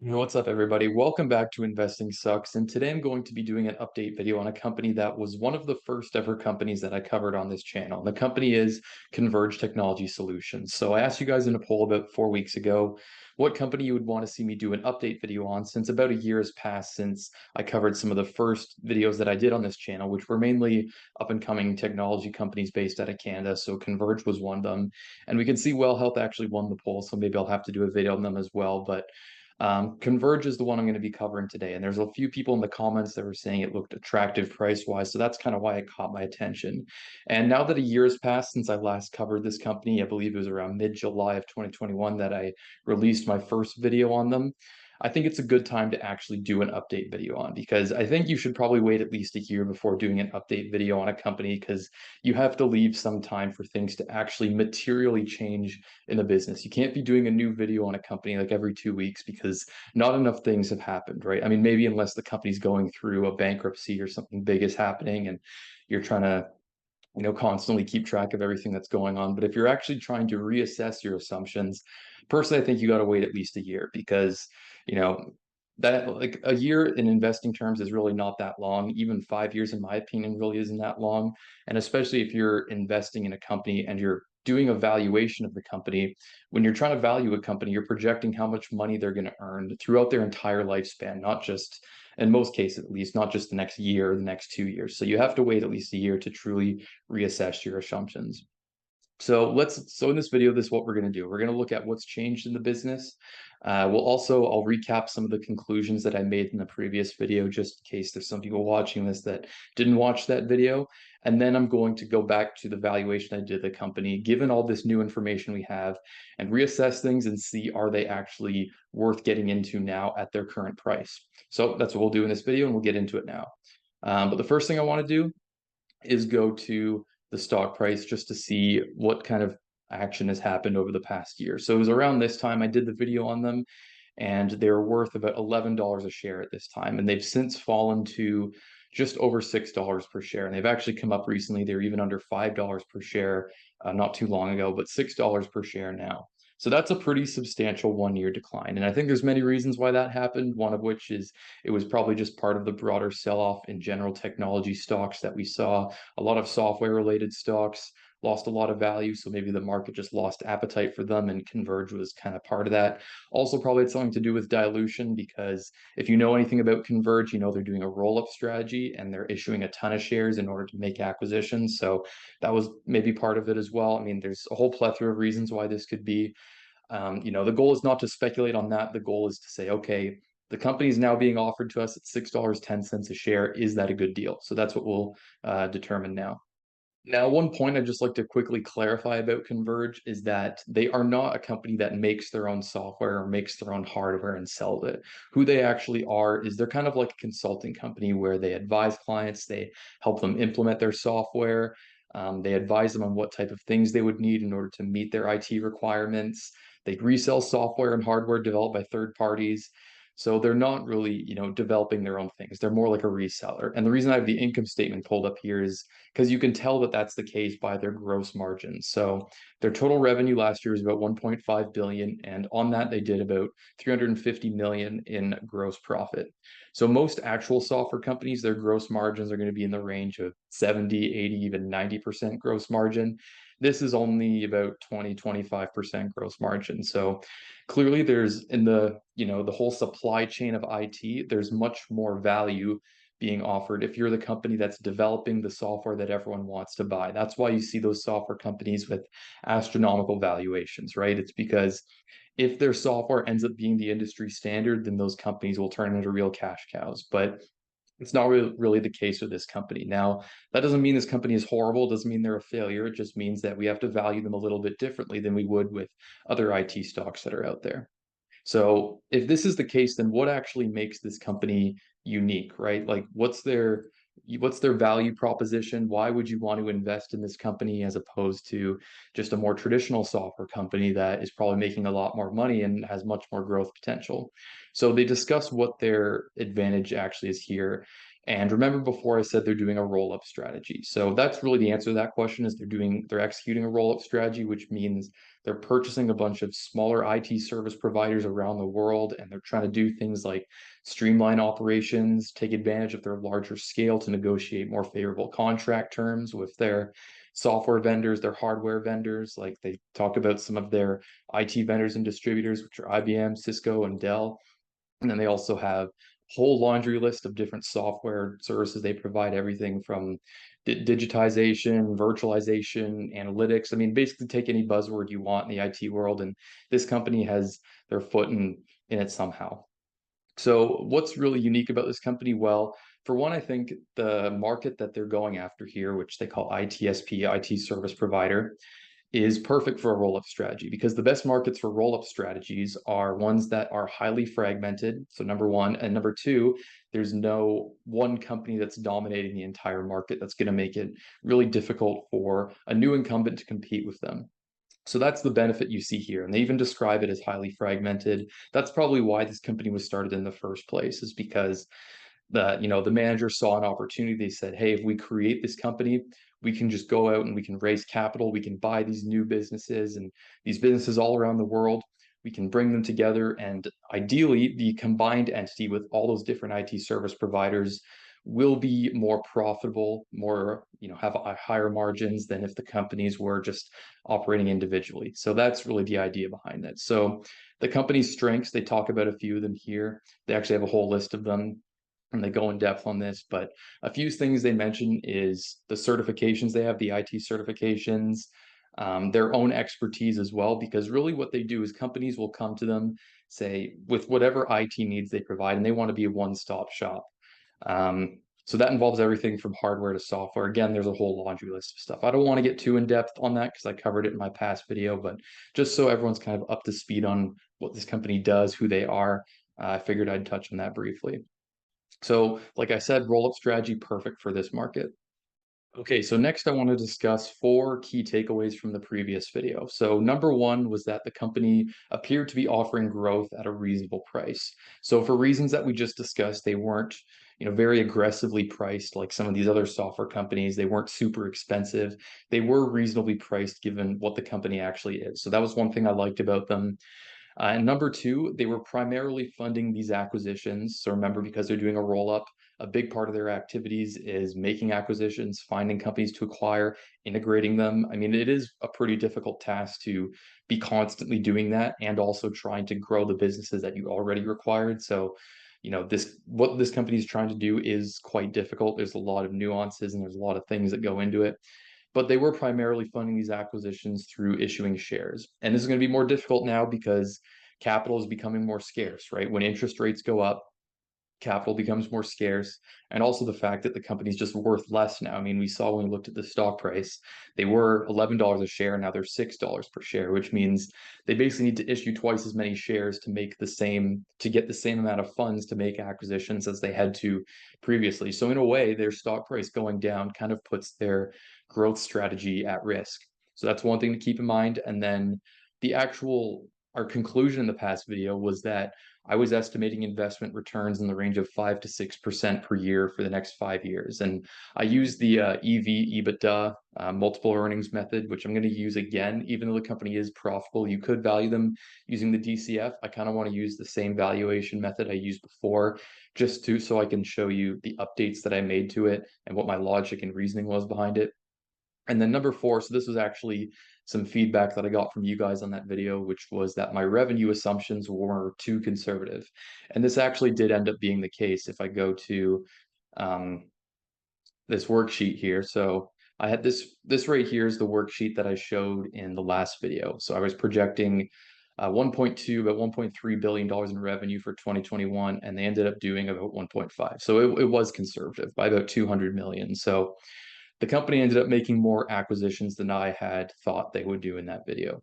What's up, everybody? Welcome back to Investing Sucks. And today I'm going to be doing an update video on a company that was one of the first ever companies that I covered on this channel. The company is Converge Technology Solutions. So I asked you guys in a poll about 4 weeks ago what company you would want to see me do an update video on, since about a year has passed since I covered some of the first videos that I did on this channel, which were mainly up and coming technology companies based out of Canada. So Converge was one of them. And we can see Well Health actually won the poll. So maybe I'll have to do a video on them as well. But Converge is the one I'm going to be covering today. And there's a few people in the comments that were saying it looked attractive price-wise. So that's kind of why it caught my attention. And now that a year has passed since I last covered this company, I believe it was around mid-July of 2021 that I released my first video on them. I think it's a good time to actually do an update video on, because I think you should probably wait at least a year before doing an update video on a company, because you have to leave some time for things to actually materially change in the business. You can't be doing a new video on a company like every 2 weeks, because not enough things have happened, right? I mean, maybe unless the company's going through a bankruptcy or something big is happening and you're trying to constantly keep track of everything that's going on. But if you're actually trying to reassess your assumptions, personally, I think you got to wait at least a year, because, you know, that like a year in investing terms is really not that long. Even 5 years, in my opinion, really isn't that long. And especially if you're investing in a company and you're doing a valuation of the company, when you're trying to value a company, you're projecting how much money they're going to earn throughout their entire lifespan, not just, in most cases at least, not just the next year or the next 2 years. So you have to wait at least a year to truly reassess your assumptions. So in this video, this is what we're going to do. We're going to look at what's changed in the business. I'll recap some of the conclusions that I made in the previous video, just in case there's some people watching this that didn't watch that video. And then I'm going to go back to the valuation I did the company, given all this new information we have, and reassess things and see, are they actually worth getting into now at their current price? So that's what we'll do in this video, and we'll get into it now. But the first thing I want to do is go to the stock price just to see what kind of action has happened over the past year. So it was around this time I did the video on them, and they're worth about $11 a share at this time. And they've since fallen to just over $6 per share. And they've actually come up recently. They're even under $5 per share not too long ago, but $6 per share now. So that's a pretty substantial 1 year decline. And I think there's many reasons why that happened. One of which is it was probably just part of the broader sell-off in general technology stocks that we saw. A lot of software related stocks lost a lot of value. So maybe the market just lost appetite for them, and Converge was kind of part of that. Also, probably had something to do with dilution, because if you know anything about Converge, you know they're doing a roll-up strategy and they're issuing a ton of shares in order to make acquisitions. So that was maybe part of it as well. I mean, there's a whole plethora of reasons why this could be. The goal is not to speculate on that. The goal is to say, okay, the company is now being offered to us at $6.10 a share. Is that a good deal? So that's what we'll determine now. Now, one point I'd just like to quickly clarify about Converge is that they are not a company that makes their own software or makes their own hardware and sells it. Who they actually are is they're kind of like a consulting company where they advise clients, they help them implement their software, they advise them on what type of things they would need in order to meet their IT requirements. They resell software and hardware developed by third parties. So they're not really, developing their own things. They're more like a reseller. And the reason I have the income statement pulled up here is because you can tell that that's the case by their gross margins. So their total revenue last year was about 1.5 billion, and on that they did about 350 million in gross profit. So most actual software companies, their gross margins are going to be in the range of 70, 80, even 90% gross margin. This is only about 20, 25% gross margin. So clearly there's in the whole supply chain of IT, there's much more value being offered if you're the company that's developing the software that everyone wants to buy. That's why you see those software companies with astronomical valuations, right? It's because if their software ends up being the industry standard, then those companies will turn into real cash cows. But it's not really the case with this company. Now, that doesn't mean this company is horrible. It doesn't mean they're a failure. It just means that we have to value them a little bit differently than we would with other IT stocks that are out there. So if this is the case, then what actually makes this company unique, right? Like what's their value proposition? Why would you want to invest in this company as opposed to just a more traditional software company that is probably making a lot more money and has much more growth potential? So they discuss what their advantage actually is here. And remember before I said they're doing a roll-up strategy. So that's really the answer to that question is they're executing a roll-up strategy, which means they're purchasing a bunch of smaller IT service providers around the world, and they're trying to do things like streamline operations, take advantage of their larger scale to negotiate more favorable contract terms with their software vendors, their hardware vendors. Like they talked about some of their IT vendors and distributors, which are IBM, Cisco, and Dell. And then they also have a whole laundry list of different software services they provide, everything from digitization, virtualization, analytics. I mean, basically take any buzzword you want in the IT world, and this company has their foot in it somehow. So what's really unique about this company? Well, for one, I think the market that they're going after here, which they call ITSP, IT service provider, is perfect for a roll-up strategy because the best markets for roll-up strategies are ones that are highly fragmented. So number one, and number two, there's no one company that's dominating the entire market that's going to make it really difficult for a new incumbent to compete with them. So that's the benefit you see here. And they even describe it as highly fragmented. That's probably why this company was started in the first place, is because the manager saw an opportunity. They said, hey, if we create this company, we can just go out and we can raise capital, we can buy these new businesses and these businesses all around the world, we can bring them together, and ideally the combined entity with all those different IT service providers will be more profitable, more, have higher margins than if the companies were just operating individually. So that's really the idea behind it. So the company's strengths, they talk about a few of them here. They actually have a whole list of them and they go in depth on this, but a few things they mention is the certifications they have, the IT certifications, their own expertise as well, because really what they do is companies will come to them, say, with whatever IT needs they provide, and they want to be a one-stop shop. So that involves everything from hardware to software. Again, there's a whole laundry list of stuff. I don't want to get too in depth on that because I covered it in my past video, but just so everyone's kind of up to speed on what this company does, who they are, I figured I'd touch on that briefly. So, like I said, roll-up strategy, perfect for this market. Okay, so next I want to discuss four key takeaways from the previous video. So number one was that the company appeared to be offering growth at a reasonable price. So for reasons that we just discussed, they weren't, very aggressively priced like some of these other software companies. They weren't super expensive. They were reasonably priced given what the company actually is. So that was one thing I liked about them. And number two, they were primarily funding these acquisitions. So remember, because they're doing a roll up, a big part of their activities is making acquisitions, finding companies to acquire, integrating them. I mean, it is a pretty difficult task to be constantly doing that and also trying to grow the businesses that you already required. So, what this company is trying to do is quite difficult. There's a lot of nuances and there's a lot of things that go into it, but they were primarily funding these acquisitions through issuing shares. And this is going to be more difficult now because capital is becoming more scarce, right? When interest rates go up, capital becomes more scarce. And also the fact that the company's just worth less now. I mean, we saw when we looked at the stock price, they were $11 a share, now they're $6 per share, which means they basically need to issue twice as many shares to get the same amount of funds to make acquisitions as they had to previously. So in a way, their stock price going down kind of puts their growth strategy at risk. So that's one thing to keep in mind. And then our conclusion in the past video was that I was estimating investment returns in the range of 5 to 6% per year for the next 5 years. And I used the EBITDA multiple earnings method, which I'm going to use again. Even though the company is profitable, you could value them using the DCF. I kind of want to use the same valuation method I used before, so I can show you the updates that I made to it and what my logic and reasoning was behind it. And then number four, so this was actually some feedback that I got from you guys on that video, which was that my revenue assumptions were too conservative. And this actually did end up being the case if I go to this worksheet here. So I had this right here is the worksheet that I showed in the last video. So I was projecting about $1.3 billion in revenue for 2021, and they ended up doing about 1.5. So it was conservative by about 200 million. So the company ended up making more acquisitions than I had thought they would do in that video.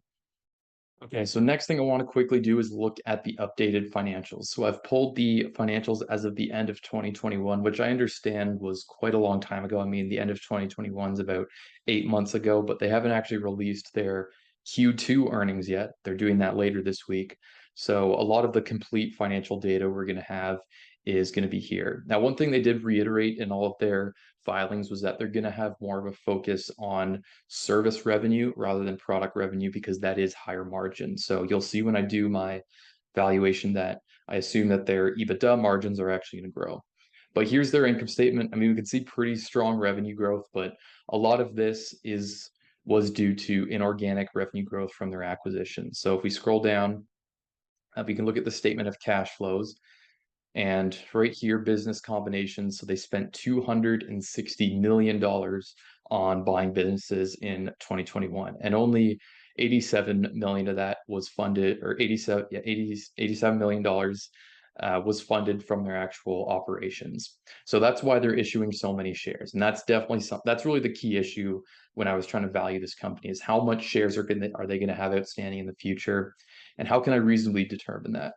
Okay, so next thing I want to quickly do is look at the updated financials. So I've pulled the financials as of the end of 2021, which I understand was quite a long time ago. I mean, the end of 2021 is about 8 months ago, but they haven't actually released their Q2 earnings yet. They're doing that later this week. So a lot of the complete financial data we're going to have is going to be here. Now, one thing they did reiterate in all of their filings was that they're going to have more of a focus on service revenue rather than product revenue because that is higher margin. So you'll see when I do my valuation that I assume that their EBITDA margins are actually going to grow. But here's their income statement. I mean, we can see pretty strong revenue growth, but a lot of this was due to inorganic revenue growth from their acquisitions. So if we scroll down, we can look at the statement of cash flows. And right here, business combinations. So they spent $260 million on buying businesses in 2021, and only 87 million of that was funded, or 87, yeah, 87 million dollars was funded from their actual operations. So that's why they're issuing so many shares, and that's definitely that's really the key issue when I was trying to value this company is how much shares are they going to have outstanding in the future, and how can I reasonably determine that?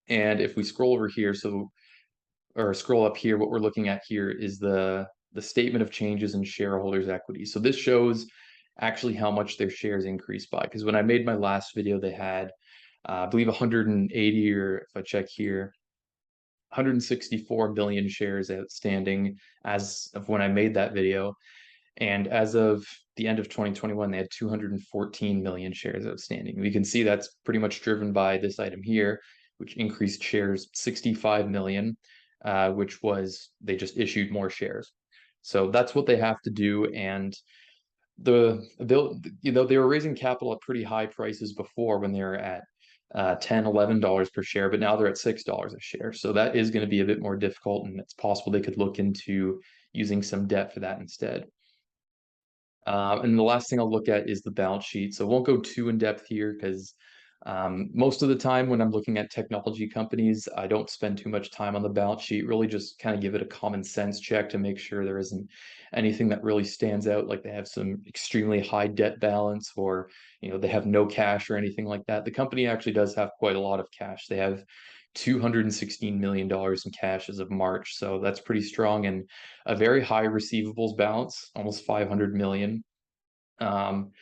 And if we scroll over here, or scroll up here, what we're looking at here is the statement of changes in shareholders' equity. So this shows actually how much their shares increased by. Because when I made my last video, they had, I believe, 180, or if I check here, 164 million shares outstanding as of when I made that video. And as of the end of 2021, they had 214 million shares outstanding. We can see that's pretty much driven by this item here, which increased shares 65 million, which was they just issued more shares. So that's what they have to do. And they were raising capital at pretty high prices before when they were at $10, $11 per share, but now they're at $6 a share. So that is going to be a bit more difficult, and it's possible they could look into using some debt for that instead. And the last thing I'll look at is the balance sheet. So I won't go too in depth here because most of the time when I'm looking at technology companies, I don't spend too much time on the balance sheet, really just kind of give it a common sense check to make sure there isn't anything that really stands out, like they have some extremely high debt balance, or they have no cash or anything like that. The company actually does have quite a lot of cash. They have $216 million in cash as of March. So that's pretty strong, and a very high receivables balance, almost 500 million. And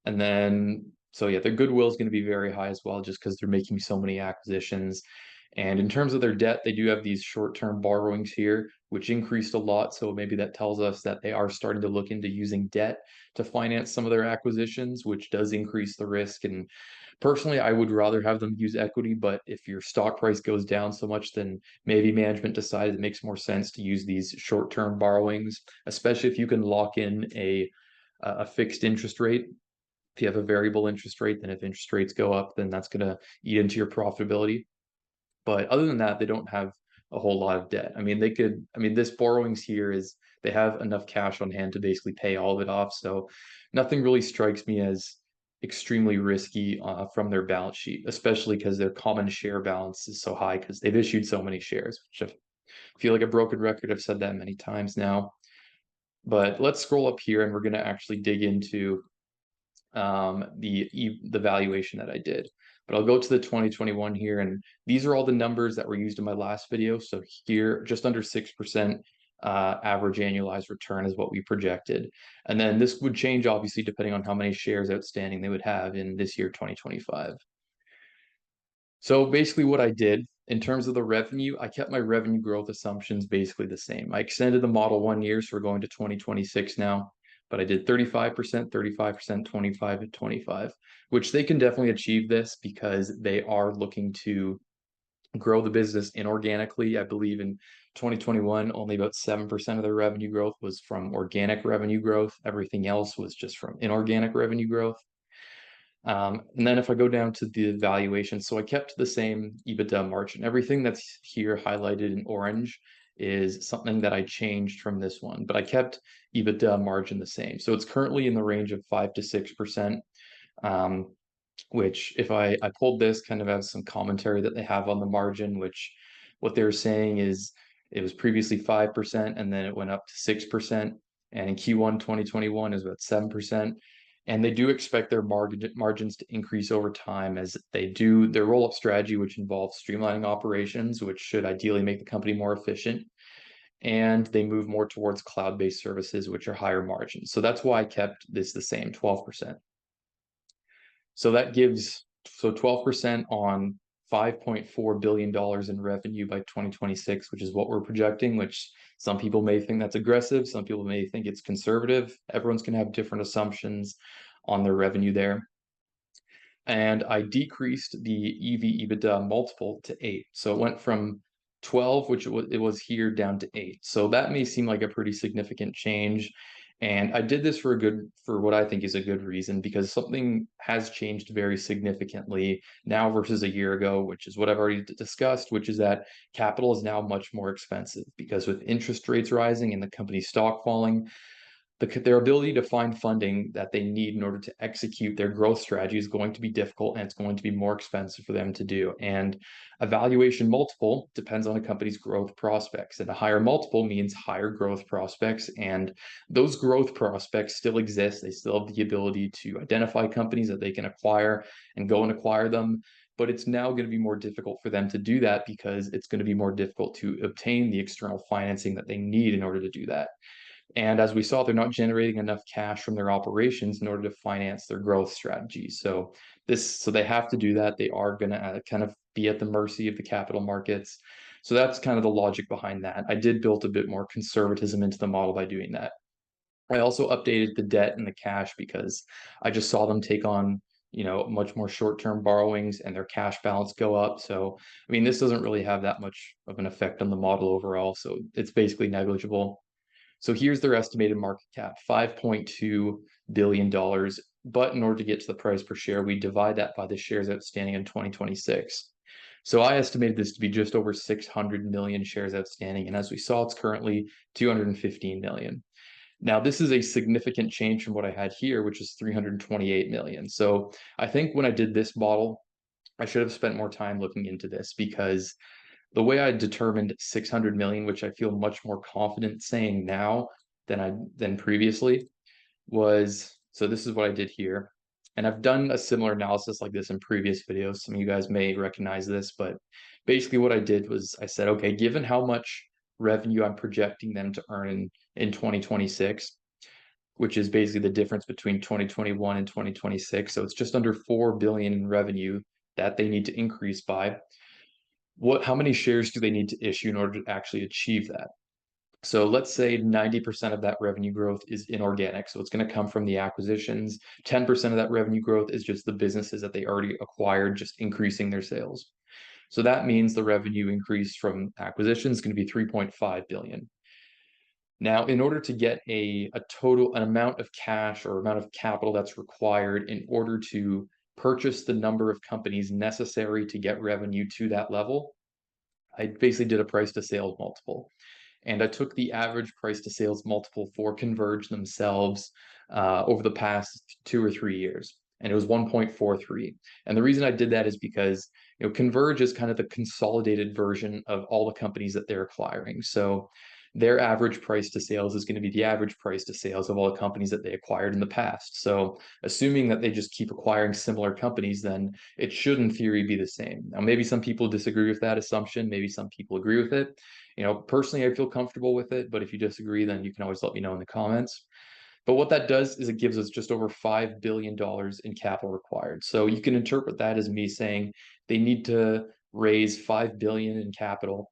then, so yeah, their goodwill is going to be very high as well, just because they're making so many acquisitions. And in terms of their debt, they do have these short-term borrowings here, which increased a lot. So maybe that tells us that they are starting to look into using debt to finance some of their acquisitions, which does increase the risk. And personally, I would rather have them use equity, but if your stock price goes down so much, then maybe management decided it makes more sense to use these short-term borrowings, especially if you can lock in a fixed interest rate. If you have a variable interest rate, then if interest rates go up, then that's going to eat into your profitability. But other than that, they don't have a whole lot of debt. This borrowings here is they have enough cash on hand to basically pay all of it off. So nothing really strikes me as extremely risky from their balance sheet, especially because their common share balance is so high because they've issued so many shares, which I feel like a broken record. I've said that many times now. But let's scroll up here and we're going to actually dig into the valuation that I did. But I'll go to the 2021 here, and these are all the numbers that were used in my last video. So here, just under 6% average annualized return is what we projected. And then this would change, obviously, depending on how many shares outstanding they would have in this year, 2025. So basically what I did in terms of the revenue, I kept my revenue growth assumptions basically the same. I extended the model 1 year, so we're going to 2026 now, but I did 35%, 35%, 25, and 25, which they can definitely achieve this because they are looking to grow the business inorganically. I believe in 2021, only about 7% of their revenue growth was from organic revenue growth. Everything else was just from inorganic revenue growth. And then if I go down to the valuation, so I kept the same EBITDA margin. Everything that's here highlighted in orange is something that I changed from this one, but I kept EBITDA margin the same. So it's currently in the range of 5 to 6%, which if I pulled this kind of as some commentary that they have on the margin, which what they're saying is it was previously 5% and then it went up to 6%. And in Q1 2021 is about 7%. And they do expect their margins to increase over time as they do their roll-up strategy, which involves streamlining operations, which should ideally make the company more efficient. And they move more towards cloud-based services, which are higher margins. So that's why I kept this the same, 12%. So that gives 12% on $5.4 billion in revenue by 2026, which is what we're projecting, which some people may think that's aggressive. Some people may think it's conservative. Everyone's going to have different assumptions on their revenue there. And I decreased the EV/EBITDA multiple to 8. So it went from 12, which it was here, down to 8. So that may seem like a pretty significant change. And I did this for what I think is a good reason, because something has changed very significantly now versus a year ago, which is what I've already discussed, which is that capital is now much more expensive because with interest rates rising and the company's stock falling, their ability to find funding that they need in order to execute their growth strategy is going to be difficult, and it's going to be more expensive for them to do. And a valuation multiple depends on a company's growth prospects, and a higher multiple means higher growth prospects. And those growth prospects still exist. They still have the ability to identify companies that they can acquire and go and acquire them. But it's now going to be more difficult for them to do that because it's going to be more difficult to obtain the external financing that they need in order to do that. And as we saw, they're not generating enough cash from their operations in order to finance their growth strategy. So they have to do that. They are going to kind of be at the mercy of the capital markets. So that's kind of the logic behind that. I did build a bit more conservatism into the model by doing that. I also updated the debt and the cash because I just saw them take on, much more short-term borrowings and their cash balance go up. So, I mean, this doesn't really have that much of an effect on the model overall. So it's basically negligible. So here's their estimated market cap, $5.2 billion. But in order to get to the price per share, we divide that by the shares outstanding in 2026. So I estimated this to be just over 600 million shares outstanding. And as we saw, it's currently 215 million. Now, this is a significant change from what I had here, which is 328 million. So I think when I did this model, I should have spent more time looking into this, because the way I determined 600 million, which I feel much more confident saying now than previously, was, so this is what I did here. And I've done a similar analysis like this in previous videos. Some of you guys may recognize this, but basically what I did was I said, okay, given how much revenue I'm projecting them to earn in 2026, which is basically the difference between 2021 and 2026. So it's just under 4 billion in revenue that they need to increase by. How many shares do they need to issue in order to actually achieve that? So let's say 90% of that revenue growth is inorganic. So it's going to come from the acquisitions. 10% of that revenue growth is just the businesses that they already acquired, just increasing their sales. So that means the revenue increase from acquisitions is going to be 3.5 billion. Now, in order to get an amount of cash or amount of capital that's required in order to purchase the number of companies necessary to get revenue to that level, I basically did a price to sales multiple. And I took the average price to sales multiple for Converge themselves over the past 2 or 3 years. And it was 1.43. And the reason I did that is because Converge is kind of the consolidated version of all the companies that they're acquiring. So their average price to sales is going to be the average price to sales of all the companies that they acquired in the past. So assuming that they just keep acquiring similar companies, then it should in theory be the same. Now, maybe some people disagree with that assumption. Maybe some people agree with it. Personally, I feel comfortable with it, but if you disagree, then you can always let me know in the comments. But what that does is it gives us just over $5 billion in capital required. So you can interpret that as me saying they need to raise $5 billion in capital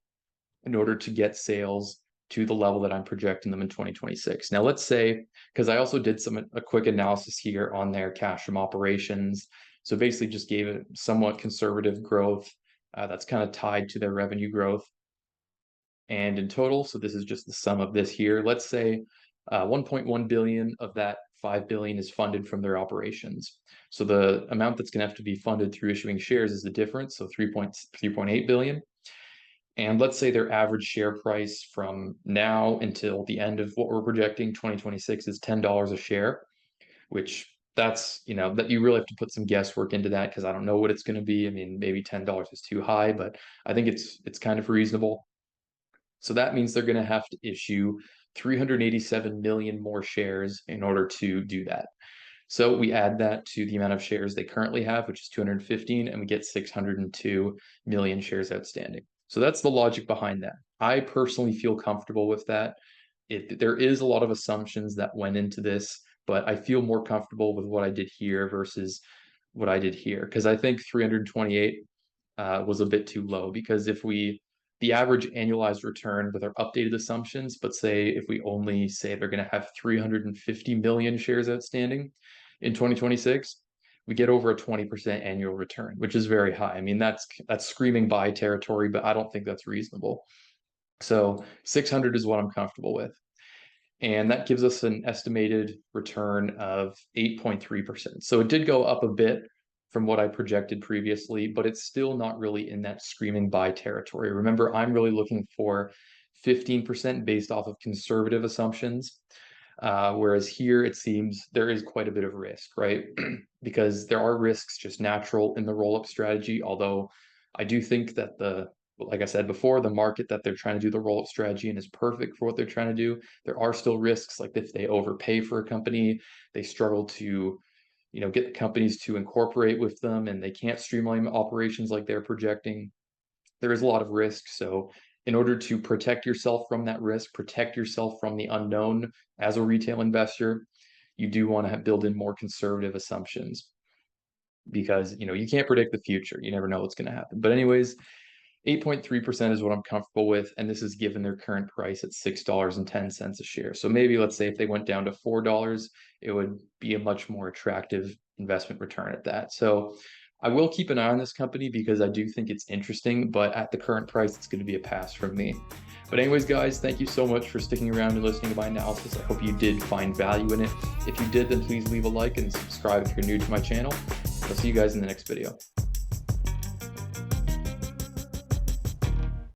in order to get sales to the level that I'm projecting them in 2026. Now, let's say, because I also did a quick analysis here on their cash from operations. So basically just gave it somewhat conservative growth that's kind of tied to their revenue growth. And in total, so this is just the sum of this here, let's say 1.1 billion of that 5 billion is funded from their operations. So the amount that's going to have to be funded through issuing shares is the difference, so 3.8 billion. And let's say their average share price from now until the end of what we're projecting, 2026, is $10 a share, which that you really have to put some guesswork into that, because I don't know what it's going to be. I mean, maybe $10 is too high, but I think it's kind of reasonable. So that means they're going to have to issue 387 million more shares in order to do that. So we add that to the amount of shares they currently have, which is 215, and we get 602 million shares outstanding. So that's the logic behind that. I personally feel comfortable with that. There is a lot of assumptions that went into this, but I feel more comfortable with what I did here versus what I did here, because I think 328 was a bit too low, because the average annualized return with our updated assumptions, but say if we only say they're going to have 350 million shares outstanding in 2026, we get over a 20% annual return, which is very high. I mean, that's screaming buy territory, but I don't think that's reasonable. So 600 is what I'm comfortable with. And that gives us an estimated return of 8.3%. So it did go up a bit from what I projected previously, but it's still not really in that screaming buy territory. Remember, I'm really looking for 15% based off of conservative assumptions. Whereas here it seems there is quite a bit of risk, right? Because there are risks just natural in the roll-up strategy. Although I do think that like I said before, the market that they're trying to do the roll-up strategy in is perfect for what they're trying to do. There are still risks, like if they overpay for a company, they struggle to, get the companies to incorporate with them, and they can't streamline operations like they're projecting. There is a lot of risk. So in order to protect yourself from that risk, protect yourself from the unknown as a retail investor, you do want to build in more conservative assumptions, because you can't predict the future. You never know what's going to happen. But anyways, 8.3% is what I'm comfortable with, and this is given their current price at $6.10 a share. So maybe let's say if they went down to $4, it would be a much more attractive investment return at that. So I will keep an eye on this company because I do think it's interesting, but at the current price, it's going to be a pass from me. But anyways, guys, thank you so much for sticking around and listening to my analysis. I hope you did find value in it. If you did, then please leave a like and subscribe if you're new to my channel. I'll see you guys in the next video.